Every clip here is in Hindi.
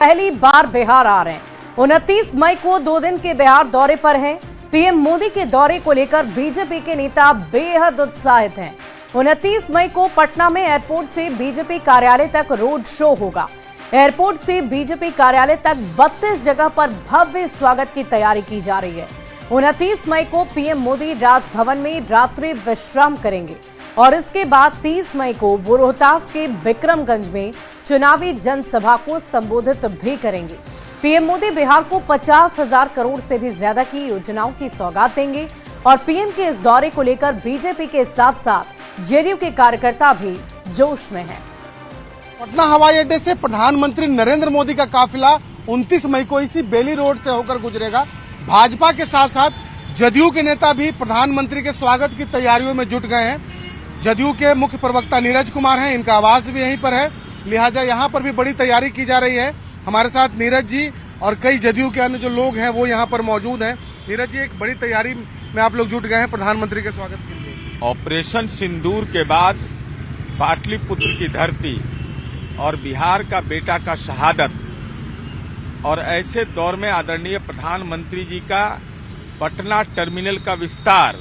पहली बार बिहार आ रहे हैं। 29 मई को 2 दिन के बिहार दौरे पर हैं। पीएम मोदी के दौरे को लेकर बीजेपी के नेता बेहद उत्साहित हैं। 29 मई को पटना में एयरपोर्ट से बीजेपी कार्यालय तक रोड शो होगा। एयरपोर्ट से बीजेपी कार्यालय तक 32 जगह पर भव्य स्वागत की तैयारी की जा रही है। 29 मई को पीएम मोदी राजभवन में रात्रि विश्राम करेंगे और इसके बाद 30 मई को वो रोहतास के बिक्रमगंज में चुनावी जनसभा को संबोधित भी करेंगे। पीएम मोदी बिहार को 50,000 करोड़ से भी ज्यादा की योजनाओं की सौगात देंगे और पीएम के इस दौरे को लेकर बीजेपी के साथ साथ जेडीयू के कार्यकर्ता भी जोश में हैं। पटना हवाई अड्डे से प्रधानमंत्री नरेंद्र मोदी का काफिला 29 मई को इसी बेली रोड से होकर गुजरेगा। भाजपा के साथ साथ जदयू के नेता भी प्रधानमंत्री के स्वागत की तैयारियों में जुट गए हैं। जदयू के मुख्य प्रवक्ता नीरज कुमार हैं, इनका आवास भी यहीं पर है, लिहाजा यहाँ पर भी बड़ी तैयारी की जा रही है। हमारे साथ नीरज जी और कई जदयू के अन्य जो लोग हैं वो यहाँ पर मौजूद हैं। नीरज जी, एक बड़ी तैयारी में आप लोग जुट गए हैं प्रधानमंत्री के स्वागत के लिए। ऑपरेशन सिंदूर के बाद पाटलिपुत्र की धरती और बिहार का बेटा का शहादत और ऐसे दौर में आदरणीय प्रधानमंत्री जी का पटना टर्मिनल का विस्तार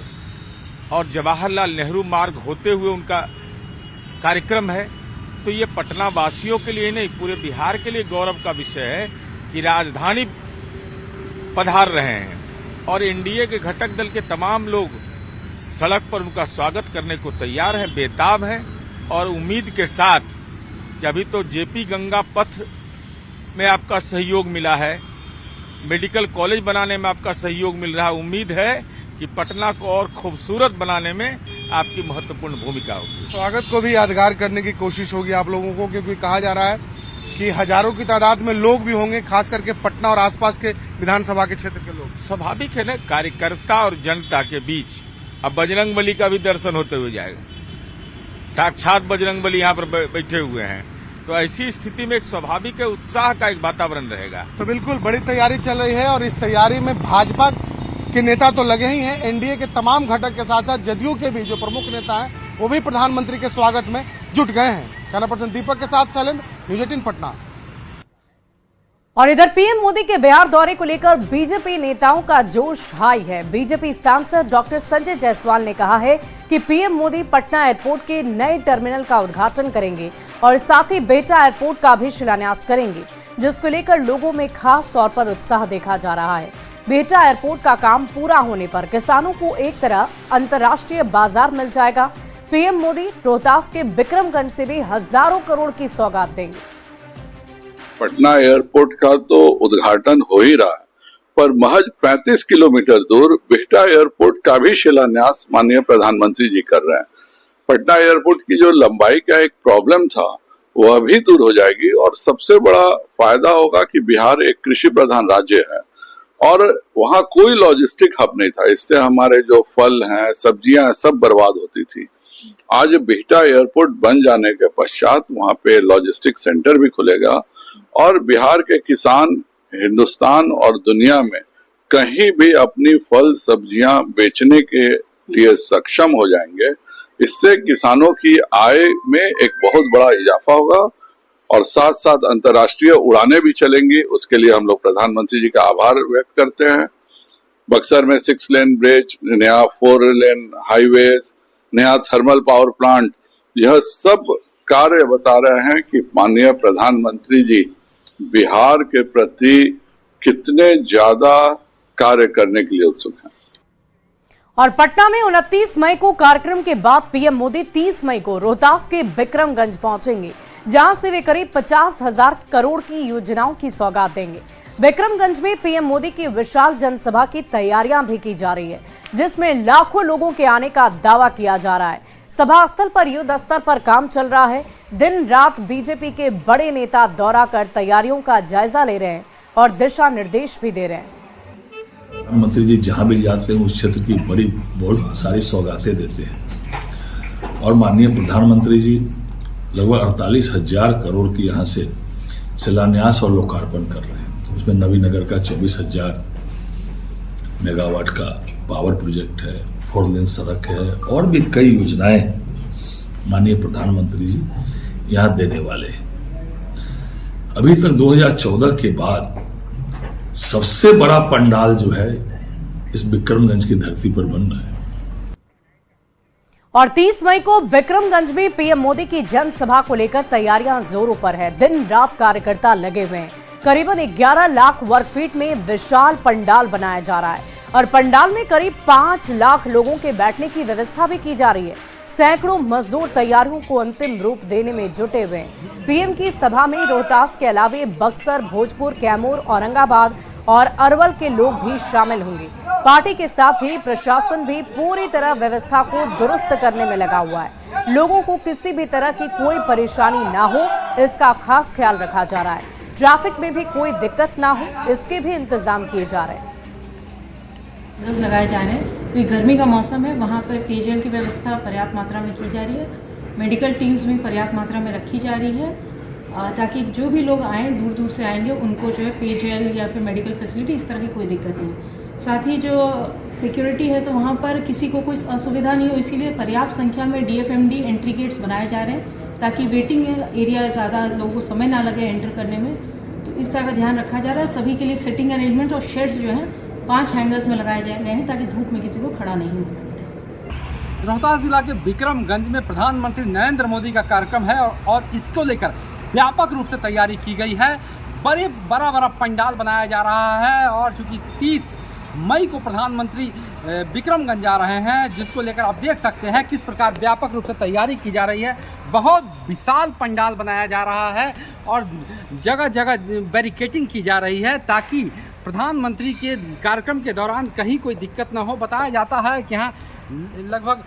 और जवाहरलाल नेहरू मार्ग होते हुए उनका कार्यक्रम है, तो ये पटना वासियों के लिए नहीं पूरे बिहार के लिए गौरव का विषय है कि राजधानी पधार रहे हैं और एनडीए के घटक दल के तमाम लोग सड़क पर उनका स्वागत करने को तैयार हैं, बेताब हैं और उम्मीद के साथ कि अभी तो जेपी गंगा पथ में आपका सहयोग मिला है, मेडिकल कॉलेज बनाने में आपका सहयोग मिल रहा है। उम्मीद है कि पटना को और खूबसूरत बनाने में आपकी महत्वपूर्ण भूमिका होगी। स्वागत को भी यादगार करने की कोशिश होगी आप लोगों को, क्योंकि कहा जा रहा है कि हजारों की तादाद में लोग भी होंगे, खास करके पटना और आसपास के विधानसभा के क्षेत्र के लोग। स्वाभाविक है ना, कार्यकर्ता और जनता के बीच अब बजरंगबली का भी दर्शन होते हुए जाएगा। साक्षात बजरंगबली यहाँ पर बैठे हुए हैं, तो ऐसी स्थिति में एक स्वाभाविक उत्साह का एक वातावरण रहेगा। तो बिल्कुल बड़ी तैयारी चल रही है और इस तैयारी में भाजपा के नेता तो लगे ही हैं, एनडीए के तमाम घटक के साथ साथ जदयू के भी जो प्रमुख नेता हैं वो भी प्रधानमंत्री के स्वागत में जुट गए हैं। कैमरा पर्सन दीपक के साथ शैलेंद्र, न्यूज़ 18 पटना। और इधर पीएम मोदी के बिहार दौरे को लेकर बीजेपी नेताओं का जोश हाई है। बीजेपी सांसद डॉक्टर संजय जायसवाल ने कहा है कि पीएम मोदी पटना एयरपोर्ट के नए टर्मिनल का उद्घाटन करेंगे और साथ ही बेटा एयरपोर्ट का भी शिलान्यास करेंगे, जिसको लेकर लोगों में खास तौर पर उत्साह देखा जा रहा है। बेटा एयरपोर्ट का काम पूरा होने पर किसानों को एक तरह अंतर्राष्ट्रीय बाजार मिल जाएगा। पीएम मोदी रोहतास के बिक्रमगंज से भी हजारों करोड़ की सौगात देंगे। पटना एयरपोर्ट का तो उद्घाटन हो ही रहा है, पर महज 35 किलोमीटर दूर बेटा एयरपोर्ट का भी शिलान्यास माननीय प्रधानमंत्री जी कर रहे हैं। पटना एयरपोर्ट की जो लंबाई का एक प्रॉब्लम था वह भी दूर हो जाएगी और सबसे बड़ा फायदा होगा कि बिहार एक कृषि प्रधान राज्य है और वहाँ कोई लॉजिस्टिक हब नहीं था। इससे हमारे जो फल हैं, सब्जियां हैं, सब बर्बाद होती थी। आज बेटा एयरपोर्ट बन जाने के पश्चात वहाँ पे लॉजिस्टिक सेंटर भी खुलेगा और बिहार के किसान हिंदुस्तान और दुनिया में कहीं भी अपनी फल सब्जियां बेचने के लिए सक्षम हो जाएंगे। इससे किसानों की आय में एक बहुत बड़ा इजाफा होगा और साथ साथ अंतर्राष्ट्रीय उड़ानें भी चलेंगी। उसके लिए हम लोग प्रधानमंत्री जी का आभार व्यक्त करते हैं। बक्सर में 6 लेन ब्रिज, नया 4 लेन हाईवेज, नया थर्मल पावर प्लांट, यह सब कार्य बता रहे हैं कि माननीय प्रधानमंत्री जी बिहार के प्रति कितने ज्यादा कार्य करने के लिए उत्सुक हैं। और पटना में 29 मई को कार्यक्रम के बाद पीएम मोदी 30 मई को रोहतास के बिक्रमगंज पहुंचेंगे, जहां से वे करीब 50,000 करोड़ की योजनाओं की सौगात देंगे। बिक्रमगंज में पीएम मोदी की विशाल जनसभा की तैयारियां भी की जा रही है, जिसमें लाखों लोगों के आने का दावा किया जा रहा है। सभा स्थल पर युद्ध स्तर पर काम चल रहा है। दिन रात बीजेपी के बड़े नेता दौरा कर तैयारियों का जायजा ले रहे हैं और दिशा निर्देश भी दे रहे हैं। प्रधानमंत्री जी जहां भी जाते हैं उस क्षेत्र की बहुत सारी सौगातें देते हैं और माननीय प्रधानमंत्री जी लगभग 48,000 करोड़ की यहाँ से शिलान्यास और लोकार्पण कर रहे हैं। उसमें नवीनगर का 24,000 मेगावाट का पावर प्रोजेक्ट है, 4 लेन सड़क है और भी कई योजनाएं माननीय प्रधानमंत्री जी यहाँ देने वाले हैं। अभी तक 2014 के बाद सबसे बड़ा पंडाल जो है इस विक्रमगंज की धरती पर बन रहा है। और 30 मई को विक्रमगंज में पीएम मोदी की जनसभा को लेकर तैयारियां जोरों पर है। दिन रात कार्यकर्ता लगे हुए हैं। करीबन 11 लाख वर्ग फीट में विशाल पंडाल बनाया जा रहा है और पंडाल में करीब 5 लाख लोगों के बैठने की व्यवस्था भी की जा रही है। सैकड़ों मजदूर तैयारियों को अंतिम रूप देने में जुटे हुए हैं। पीएम की सभा में रोहतास के अलावे बक्सर, भोजपुर, कैमूर, औरंगाबाद और अरवल के लोग भी शामिल होंगे। पार्टी के साथ ही प्रशासन भी पूरी तरह व्यवस्था को दुरुस्त करने में लगा हुआ है। लोगों को किसी भी तरह की कोई परेशानी ना हो, इसका खास ख्याल रखा जा रहा है। ट्रैफिक में भी कोई दिक्कत ना हो, इसके भी इंतजाम किए जा रहे हैं। लगाए जा रहे हैं क्योंकि गर्मी का मौसम है, वहाँ पर पेयजल की व्यवस्था पर्याप्त मात्रा में की जा रही है। मेडिकल टीम्स भी पर्याप्त मात्रा में रखी जा रही है ताकि जो भी लोग आएँ, दूर दूर से आएंगे, उनको जो है पेयजल या फिर मेडिकल फैसिलिटी इस तरह की कोई दिक्कत नहीं। साथ ही जो सिक्योरिटी है तो वहाँ पर किसी को कोई असुविधा नहीं हो, इसीलिए पर्याप्त संख्या में DFMD एंट्री गेट्स बनाए जा रहे हैं ताकि वेटिंग एरिया ज़्यादा लोगों को समय ना लगे एंटर करने में। तो इस तरह का ध्यान रखा जा रहा है। सभी के लिए सिटिंग अरेंजमेंट और शेड्स जो हैं 5 हैंगर्स में लगाए गए हैं ताकि धूप में किसी को खड़ा नहीं होना पड़े। रोहतास जिला के विक्रमगंज में प्रधानमंत्री नरेंद्र मोदी का कार्यक्रम है और इसको लेकर व्यापक रूप से तैयारी की गई है। बड़ा पंडाल बनाया जा रहा है और चूंकि 30 मई को प्रधानमंत्री विक्रमगंज जा रहे हैं, जिसको लेकर आप देख सकते हैं किस प्रकार व्यापक रूप से तैयारी की जा रही है। बहुत विशाल पंडाल बनाया जा रहा है और जगह जगह बैरिकेडिंग की जा रही है ताकि प्रधानमंत्री के कार्यक्रम के दौरान कहीं कोई दिक्कत न हो। बताया जाता है कि यहाँ लगभग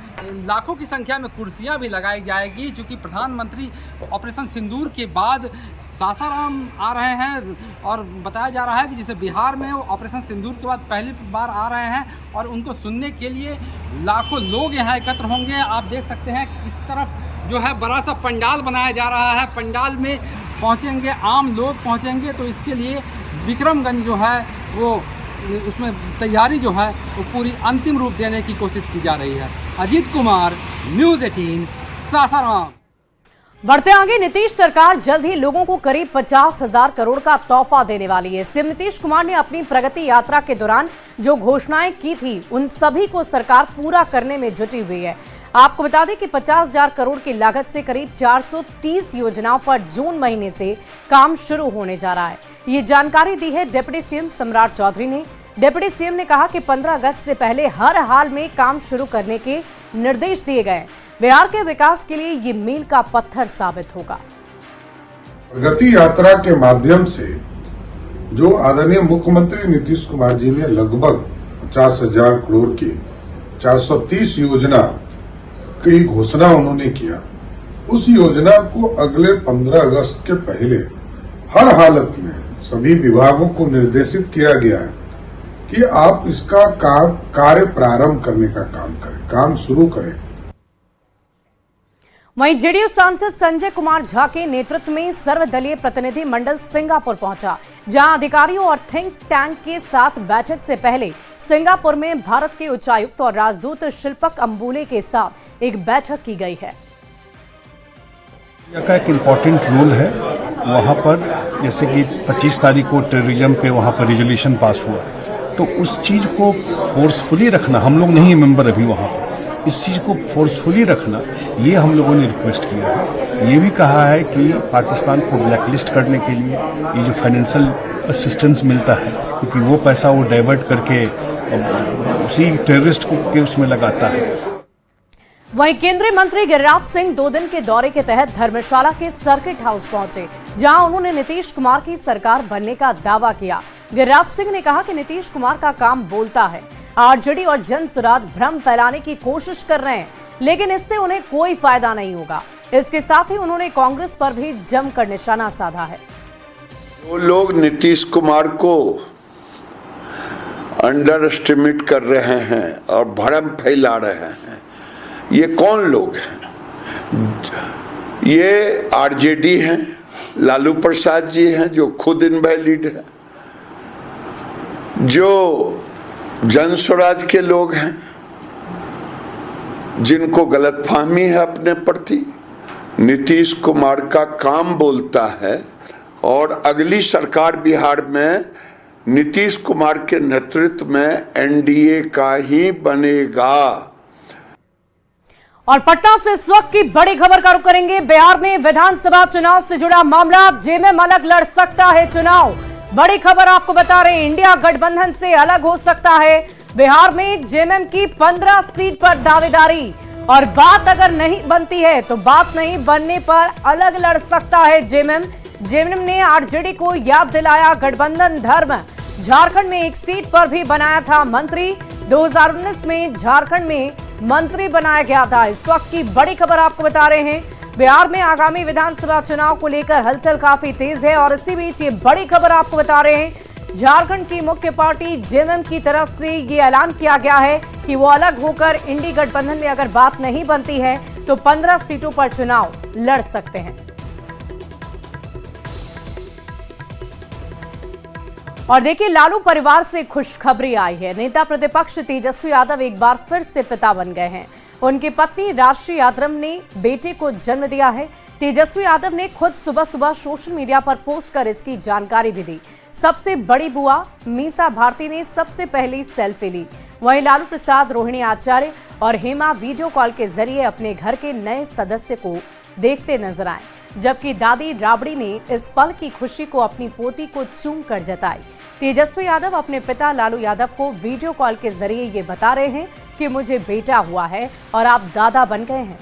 लाखों की संख्या में कुर्सियां भी लगाई जाएगी, क्योंकि प्रधानमंत्री ऑपरेशन सिंदूर के बाद सासाराम आ रहे हैं और बताया जा रहा है कि जैसे बिहार में वो ऑपरेशन सिंदूर के बाद पहली बार आ रहे हैं और उनको सुनने के लिए लाखों लोग यहाँ एकत्र होंगे। आप देख सकते हैं इस तरफ जो है बड़ा सा पंडाल बनाया जा रहा है। पंडाल में पहुँचेंगे, आम लोग पहुँचेंगे, तो इसके लिए विक्रमगंज जो है वो उसमें तैयारी जो है वो पूरी अंतिम रूप देने की कोशिश की जा रही है। अजीत कुमार, न्यूज़ 18, सासाराम। बढ़ते आगे, नीतीश सरकार जल्द ही लोगों को करीब 50,000 करोड़ का तोहफा देने वाली है। सीएम नीतीश कुमार ने अपनी प्रगति यात्रा के दौरान जो घोषणाएं की थी उन सभी को सरकार पूरा करने में जुटी हुई है। आपको बता दें कि 50,000 करोड़ की लागत से करीब 430 योजनाओं पर जून महीने से काम शुरू होने जा रहा है। ये जानकारी दी है डिप्टी सीएम सम्राट चौधरी ने। डिप्टी सीएम ने कहा कि 15 अगस्त से पहले हर हाल में काम शुरू करने के निर्देश दिए गए। बिहार के विकास के लिए ये मील का पत्थर साबित होगा। प्रगति यात्रा के माध्यम से जो आदरणीय मुख्यमंत्री नीतीश कुमार जी ने लगभग 50,000 करोड़ की 430 योजना की घोषणा उन्होंने किया, उस योजना को अगले 15 अगस्त के पहले हर हालत में सभी विभागों को निर्देशित किया गया है कि आप इसका कार्य प्रारंभ करने का काम करें, काम शुरू करें। वहीं जेडीयू सांसद संजय कुमार झा के नेतृत्व में सर्वदलीय प्रतिनिधि मंडल सिंगापुर पहुंचा, जहां अधिकारियों और थिंक टैंक के साथ बैठक से पहले सिंगापुर में भारत के उच्चायुक्त और राजदूत शिल्पक अंबुले के साथ एक बैठक की गई है। का एक इम्पॉर्टेंट रोल है वहाँ पर, जैसे कि 25 तारीख को टेररिज्म पे वहाँ पर रेजोल्यूशन पास हुआ, तो उस चीज़ को फोर्सफुली रखना, हम लोग नहीं है मेंबर अभी वहाँ पर, इस चीज़ को फोर्सफुली रखना ये हम लोगों ने रिक्वेस्ट किया है। ये भी कहा है कि पाकिस्तान को ब्लैकलिस्ट करने के लिए ये जो फाइनेंशियल असिस्टेंस मिलता है, क्योंकि वो पैसा वो डाइवर्ट करके उसी टेररिस्ट के उसमें लगाता है। वहीं केंद्रीय मंत्री गिरिराज सिंह 2 दिन के दौरे के तहत धर्मशाला के सर्किट हाउस पहुंचे, जहां उन्होंने नीतीश कुमार की सरकार बनने का दावा किया। गिरिराज सिंह ने कहा कि नीतीश कुमार का काम बोलता है, आरजेडी और जनसुराज भ्रम फैलाने की कोशिश कर रहे हैं, लेकिन इससे उन्हें कोई फायदा नहीं होगा। इसके साथ ही उन्होंने कांग्रेस पर भी जमकर निशाना साधा है। वो लोग नीतीश कुमार को अंडर एस्टिमेट कर रहे हैं और भ्रम फैला रहे हैं, ये कौन लोग हैं? ये आरजेडी हैं, लालू प्रसाद जी हैं जो खुद इनवैलिड है, जो जनस्वराज के लोग हैं जिनको गलतफहमी है अपने प्रति। नीतीश कुमार का काम बोलता है, और अगली सरकार बिहार में नीतीश कुमार के नेतृत्व में एनडीए का ही बनेगा। और पटना से इस वक्त की बड़ी खबर का रुख करेंगे। बिहार में विधानसभा चुनाव से जुड़ा मामला, जेएमएम अलग लड़ सकता है चुनाव। बड़ी खबर आपको बता रहे हैं, इंडिया गठबंधन से अलग हो सकता है। बिहार में जेएमएम की 15 सीट पर दावेदारी, और बात अगर नहीं बनती है तो बात नहीं बनने पर अलग लड़ सकता है जेएमएम। जेएमएम ने आरजेडी को याद दिलाया गठबंधन धर्म। झारखंड में एक सीट पर भी बनाया था मंत्री। 2019 में झारखंड में मंत्री बनाया गया था। इस वक्त की बड़ी खबर आपको बता रहे हैं, बिहार में आगामी विधानसभा चुनाव को लेकर हलचल काफी तेज है। और इसी बीच ये बड़ी खबर आपको बता रहे हैं, झारखंड की मुख्य पार्टी जेएमएम की तरफ से ये ऐलान किया गया है कि वो अलग होकर इंडी गठबंधन में अगर बात नहीं बनती है तो 15 सीटों पर चुनाव लड़ सकते हैं। और देखिए, लालू परिवार से खुशखबरी आई है। नेता प्रतिपक्ष तेजस्वी यादव एक बार फिर से पिता बन गए हैं। उनकी पत्नी राष्ट्रीय यादव ने बेटे को जन्म दिया है। तेजस्वी यादव ने खुद सुबह सुबह सोशल मीडिया पर पोस्ट कर इसकी जानकारी भी दी। सबसे बड़ी बुआ मीसा भारती ने सबसे पहली सेल्फी ली। वहीं लालू प्रसाद, रोहिणी आचार्य और हेमा वीडियो कॉल के जरिए अपने घर के नए सदस्य को देखते नजर आए, जबकि दादी राबड़ी ने इस पल की खुशी को अपनी पोती को चूम कर जताई। तेजस्वी यादव अपने पिता लालू यादव को वीडियो कॉल के जरिए ये बता रहे हैं कि मुझे बेटा हुआ है और आप दादा बन गए हैं।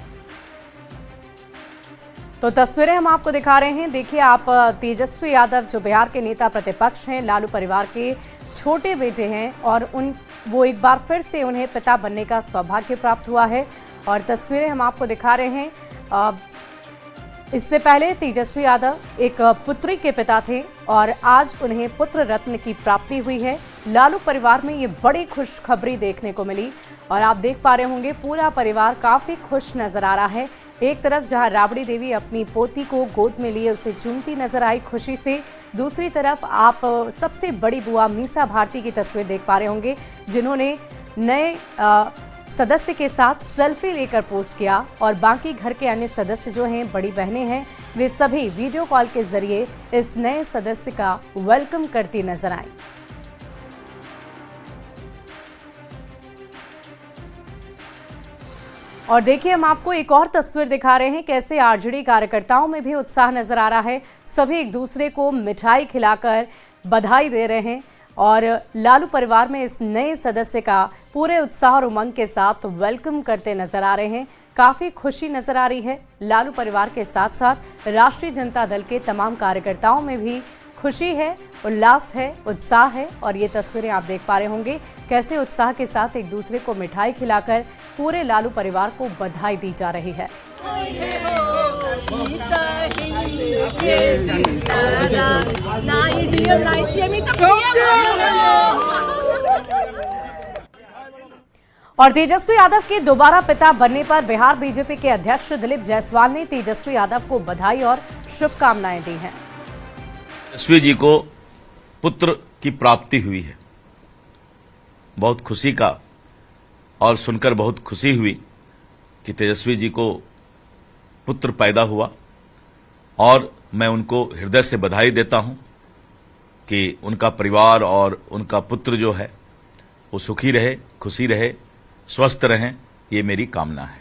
तो तस्वीरें हम आपको दिखा रहे हैं। देखिए आप, तेजस्वी यादव जो बिहार के नेता प्रतिपक्ष हैं, लालू परिवार के छोटे बेटे हैं, और वो एक बार फिर से उन्हें पिता बनने का सौभाग्य प्राप्त हुआ है। और तस्वीरें हम आपको दिखा रहे हैं। इससे पहले तेजस्वी यादव एक पुत्री के पिता थे और आज उन्हें पुत्र रत्न की प्राप्ति हुई है। लालू परिवार में ये बड़ी खुशखबरी देखने को मिली और आप देख पा रहे होंगे पूरा परिवार काफी खुश नजर आ रहा है। एक तरफ जहां राबड़ी देवी अपनी पोती को गोद में लिए उसे चूमती नजर आई खुशी से, दूसरी तरफ आप सबसे बड़ी बुआ मीसा भारती की तस्वीर देख पा रहे होंगे, जिन्होंने नए सदस्य के साथ सेल्फी लेकर पोस्ट किया। और बाकी घर के अन्य सदस्य जो हैं, बड़ी बहनें हैं, वे सभी वीडियो कॉल के जरिए इस नए सदस्य का वेलकम करती नजर आई। और देखिए हम आपको एक और तस्वीर दिखा रहे हैं, कैसे आरजेडी कार्यकर्ताओं में भी उत्साह नजर आ रहा है। सभी एक दूसरे को मिठाई खिलाकर बधाई दे रहे हैं और लालू परिवार में इस नए सदस्य का पूरे उत्साह और उमंग के साथ वेलकम करते नजर आ रहे हैं। काफी खुशी नजर आ रही है। लालू परिवार के साथ साथ राष्ट्रीय जनता दल के तमाम कार्यकर्ताओं में भी खुशी है, उल्लास है, उत्साह है। और ये तस्वीरें आप देख पा रहे होंगे, कैसे उत्साह के साथ एक दूसरे को मिठाई खिलाकर पूरे लालू परिवार को बधाई दी जा रही है। और तेजस्वी यादव के दोबारा पिता बनने पर बिहार बीजेपी के अध्यक्ष दिलीप जायसवाल ने तेजस्वी यादव को बधाई और शुभकामनाएं दी हैं। तेजस्वी जी को पुत्र की प्राप्ति हुई है, बहुत खुशी का, और सुनकर बहुत खुशी हुई कि तेजस्वी जी को पुत्र पैदा हुआ। और मैं उनको हृदय से बधाई देता हूं कि उनका परिवार और उनका पुत्र जो है वो सुखी रहे, खुशी रहे, स्वस्थ रहें, ये मेरी कामना है।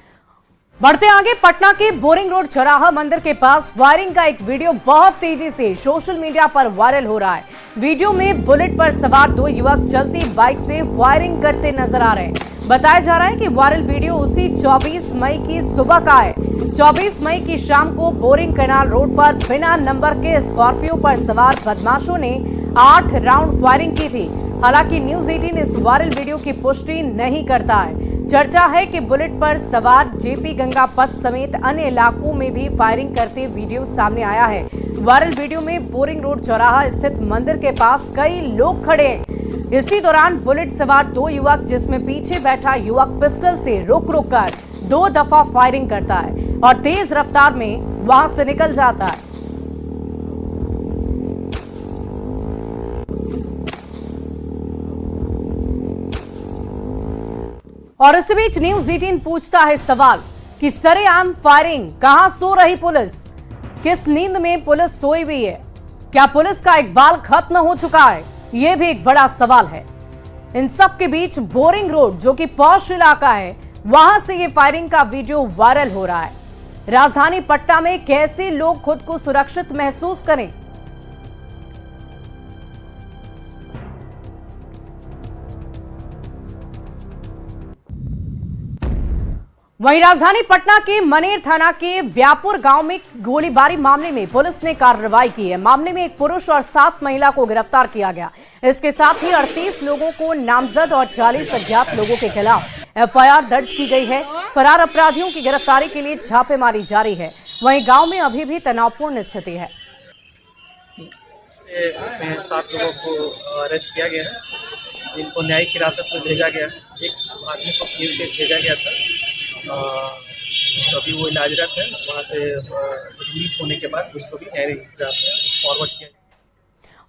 बढ़ते आगे, पटना के बोरिंग रोड चौराहा मंदिर के पास वायरिंग का एक वीडियो बहुत तेजी से सोशल मीडिया पर वायरल हो रहा है। वीडियो में बुलेट पर सवार दो युवक चलती बाइक से वायरिंग करते नजर आ रहे हैं। बताया जा रहा है कि वायरल वीडियो उसी 24 मई की सुबह का है। 24 मई की शाम को बोरिंग कैनाल रोड पर बिना नंबर के स्कॉर्पियो पर सवार बदमाशों ने 8 राउंड फायरिंग की थी। हालांकि न्यूज 18 इस वायरल वीडियो की पुष्टि नहीं करता है। चर्चा है कि बुलेट पर सवार जेपी गंगा पथ समेत अन्य इलाकों में भी फायरिंग करते वीडियो सामने आया है। वायरल वीडियो में बोरिंग रोड चौराहा स्थित मंदिर के पास कई लोग खड़े हैं। इसी दौरान बुलेट सवार दो युवक, जिसमें पीछे बैठा युवक पिस्टल से रुक रुक कर 2 दफा फायरिंग करता है और तेज रफ्तार में वहां से निकल जाता है। और इसी बीच न्यूज 18 पूछता है सवाल कि सरेआम फायरिंग, कहां सो रही पुलिस? किस नींद में पुलिस सोई हुई है? क्या पुलिस का इकबाल खत्म हो चुका है? ये भी एक बड़ा सवाल है। इन सब के बीच बोरिंग रोड, जो कि पॉश इलाका है, वहां से ये फायरिंग का वीडियो वायरल हो रहा है। राजधानी पटना में कैसे लोग खुद को सुरक्षित महसूस करें? वहीं राजधानी पटना के मनेर थाना के व्यापुर गांव में गोलीबारी मामले में पुलिस ने कार्रवाई की है। मामले में एक पुरुष और 7 महिला को गिरफ्तार किया गया। इसके साथ ही 38 लोगों को नामजद और 40 अज्ञात लोगों के खिलाफ एफआईआर दर्ज की गई है। फरार अपराधियों की गिरफ्तारी के लिए छापेमारी जारी है। वहीं गांव में अभी भी तनावपूर्ण स्थिति है। 7 लोगों को अरेस्ट किया गया है, जिनको न्यायिक हिरासत में भेजा गया है। एक आदमी को जेल से भेजा गया था, अभी वो इलाजरत है। वहाँ से रिलीज होने के बाद उसको भी न्यायिक हिरासत में फॉरवर्ड किया।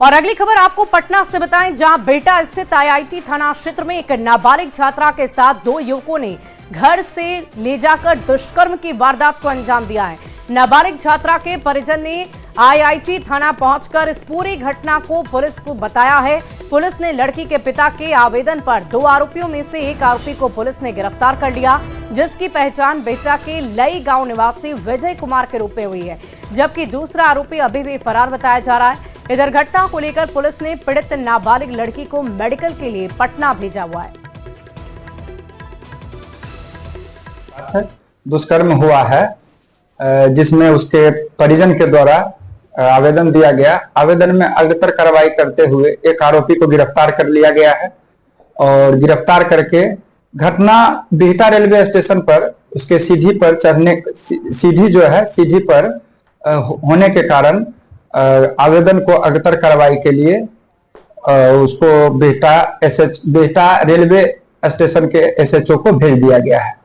और अगली खबर आपको पटना से बताएं, जहां बेटा स्थित आईआईटी थाना क्षेत्र में एक नाबालिग छात्रा के साथ 2 युवकों ने घर से ले जाकर दुष्कर्म की वारदात को अंजाम दिया है। नाबालिग छात्रा के परिजन ने आईआईटी थाना पहुंचकर इस पूरी घटना को पुलिस को बताया है। पुलिस ने लड़की के पिता के आवेदन पर 2 आरोपियों में से एक आरोपी को पुलिस ने गिरफ्तार कर लिया, जिसकी पहचान बेटा के लई गांव निवासी विजय कुमार के रूप में हुई है, जबकि दूसरा आरोपी अभी भी फरार बताया जा रहा है। इधर घटना को लेकर पुलिस ने पीड़ित नाबालिग लड़की को मेडिकल के लिए पटना भेजा हुआ है। दुष्कर्म हुआ है, जिसमें उसके परिजन के द्वारा आवेदन दिया गया। आवेदन में अग्रतर कार्रवाई करते हुए एक आरोपी को गिरफ्तार कर लिया गया है और गिरफ्तार करके घटना बिहटा रेलवे स्टेशन पर उसके सीढ़ी पर चढ़ने, सीढ़ी पर होने के कारण आवेदन को अग्रतर कार्रवाई के लिए उसको बिहटा रेलवे स्टेशन के एसएचओ को भेज दिया गया है।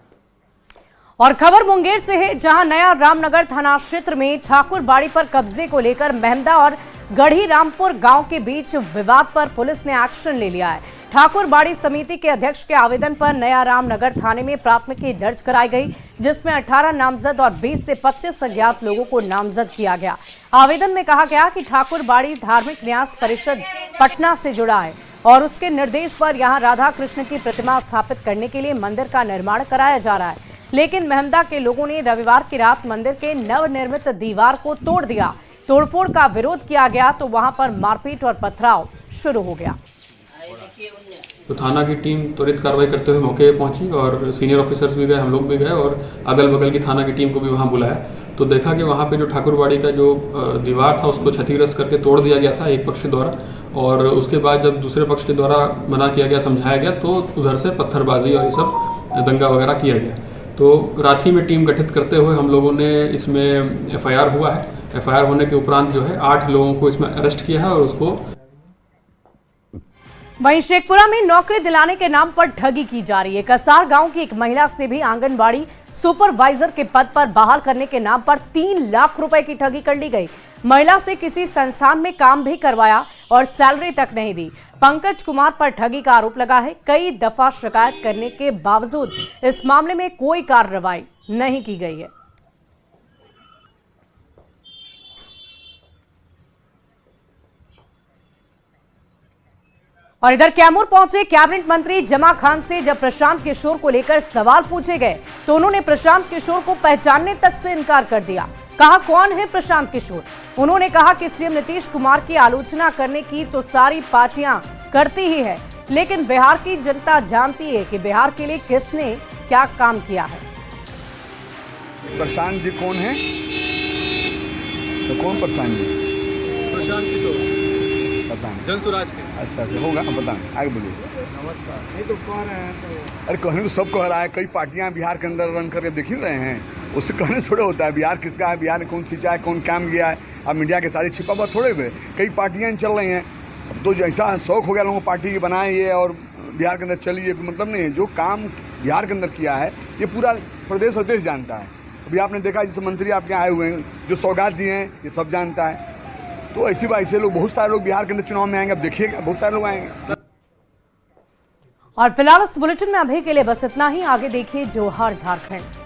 और खबर मुंगेर से है, जहां नया रामनगर थाना क्षेत्र में ठाकुरबाड़ी पर कब्जे को लेकर महमदा और गढ़ी रामपुर गांव के बीच विवाद पर पुलिस ने एक्शन ले लिया है। ठाकुरबाड़ी समिति के अध्यक्ष के आवेदन पर नया रामनगर थाने में प्राथमिकी दर्ज कराई गई, जिसमें 18 नामजद और 20 से 25 अज्ञात लोगों को नामजद किया गया। आवेदन में कहा गया कि ठाकुरबाड़ी धार्मिक न्यास परिषद पटना से जुड़ा है और उसके निर्देश पर यहां राधा कृष्ण की प्रतिमा स्थापित करने के लिए मंदिर का निर्माण कराया जा रहा है। लेकिन महमदा के लोगों ने रविवार की रात मंदिर के नवनिर्मित दीवार को तोड़ दिया। तोड़फोड़ का विरोध किया गया तो वहां पर मारपीट और पथराव शुरू हो गया। तो थाना की टीम त्वरित कार्रवाई करते हुए मौके पर पहुंची और सीनियर ऑफिसर्स भी गए, हम लोग भी गए और अगल बगल की थाना की टीम को भी वहां बुलाया। तो देखा कि वहां पे जो ठाकुरबाड़ी का जो दीवार था उसको क्षतिग्रस्त करके तोड़ दिया गया था एक पक्ष के द्वारा, और उसके बाद जब दूसरे पक्ष के द्वारा मना किया गया, समझाया गया, तो उधर से पत्थरबाजी और ये सब दंगा वगैरह किया गया। तो रांची में टीम गठित करते हुए हम लोगों ने इसमें एफआईआर हुआ है। एफआईआर होने के उपरांत जो है 8 लोगों को इसमें अरेस्ट किया है और उसको। वहीं शेखपुरा में नौकरी दिलाने के नाम पर ठगी की जा रही है। कसार गांव की एक महिला से भी आंगनबाड़ी सुपरवाइजर के पद पर बहाल करने के नाम पर 3 लाख रुपए की ठगी कर ली गई। महिला से किसी संस्थान में काम भी करवाया और सैलरी तक नहीं दी। पंकज कुमार पर ठगी का आरोप लगा है। कई दफा शिकायत करने के बावजूद इस मामले में कोई कार्रवाई नहीं की गई है। और इधर कैमूर पहुंचे कैबिनेट मंत्री जमा खान से जब प्रशांत किशोर को लेकर सवाल पूछे गए तो उन्होंने प्रशांत किशोर को पहचानने तक से इनकार कर दिया। कहा, कौन है प्रशांत किशोर? उन्होंने कहा कि सीएम नीतीश कुमार की आलोचना करने की तो सारी पार्टियां करती ही है, लेकिन बिहार की जनता जानती है कि बिहार के लिए किसने क्या काम किया है। प्रशांत जी कौन है? तो कौन प्रशांत जी? प्रशांत किशोर पता नहीं, जनसुराज के। अच्छा होगा, पता नहीं, आगे बोलिए। नमस्कार। नहीं तो कह रहे हैं अरे कहने तो सब कह रहा है, कई पार्टियां बिहार के अंदर रन करके देख ही रहे हैं, उससे कहने थोड़े होता है बिहार किसका है, बिहार ने कौन सींचा है, कौन काम किया है। अब मीडिया के सारे छिपा हुआ थोड़े हुए, कई पार्टियां चल रही हैं। अब तो जैसा शौक हो गया लोगों को पार्टी की बनाए ये और बिहार के अंदर चलिए, मतलब नहीं है। जो काम बिहार के अंदर किया है ये पूरा प्रदेश और देश जानता है। अभी आपने देखा जैसे मंत्री आपके आए हुए हैं, जो सौगात दिए हैं ये सब जानता है। तो ऐसे लोग, बहुत सारे लोग बिहार के अंदर चुनाव में आएंगे, अब देखिएगा बहुत सारे लोग आएंगे। और फिलहाल इस बुलेटिन में अभी के लिए बस इतना ही। आगे देखिए जोहार झारखंड।